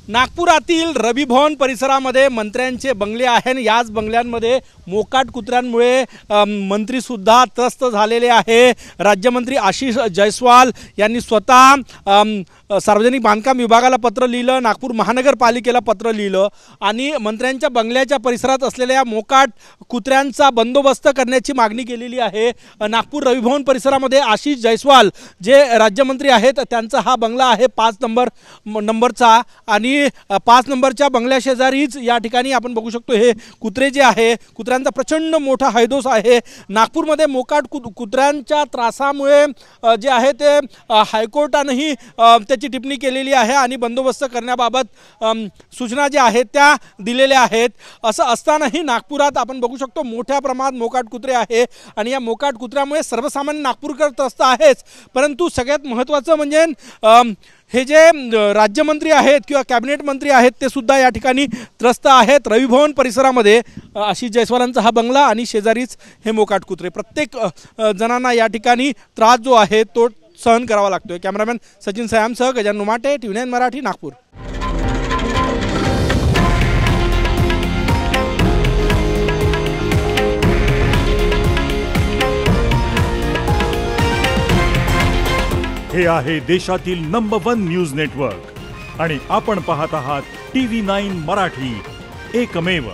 नागपुरातील रवी भवन परिसरामध्ये मंत्र्यांचे बंगले आहे आणि याच बंगल्यांमध्ये मोकाट कुत्र्यांमुळे मंत्रीसुद्धा त्रस्त झालेले आहे। राज्यमंत्री आशिष जयस्वाल यांनी स्वतः सार्वजनिक बांधकाम विभागाला पत्र लिहिलं, नागपूर महानगरपालिकेला पत्र लिहिलं आणि मंत्र्यांच्या बंगल्याच्या परिसरात असलेल्या मोकाट कुत्र्यांचा बंदोबस्त करण्याची मागणी केलेली आहे। नागपूर रवी भवन परिसरामध्ये आशिष जयस्वाल जे राज्यमंत्री आहेत त्यांचा हा बंगला आहे 5 नंबरचा आणि 5 नंबरच्या बंगल्या शेजारीच या ठिकाणी आपण बघू शकतो हे कुत्रे जे आहे कुत्र्यांचा प्रचंड मोठा हैदोस आहे। नागपूरमध्ये मोकाट कुत्र्यांच्या त्रासामुळे जे आहे ते हायकोर्टानेही त्याची टिप्पणी केलेली आहे आणि बंदोबस्त करण्याबाबत सूचना ज्या आहेत त्या दिलेल्या आहेत। असं असतानाही नागपुरात आपण बघू शकतो मोठ्या प्रमाणात मोकाट कुत्रे आहे आणि या मोकाट कुत्र्यामुळे सर्वसामान्य नागपूरकर त्रस्त आहेच, परंतु सगळ्यात महत्त्वाचं म्हणजे हे जे राज्यमंत्री आहेत किंवा कॅबिनेट मंत्री आहेत ते सुद्धा या ठिकाणी त्रस्त आहेत। रवी भवन परिसरामध्ये आशिष जयस्वालांचा हा बंगला आणि शेजारीच हे मोकाट कुत्रे, प्रत्येक जणांना या ठिकाणी त्रास जो आहे तो सहन करावा लागतोय। कॅमेरामॅन सचिन सयामसह गजानन उमाटे, TV9 मराठी, नागपूर। हे आहे देशातील नंबर 1 न्यूज नेटवर्क आणि आपण पाहत आहात TV9 मराठी, एकमेव।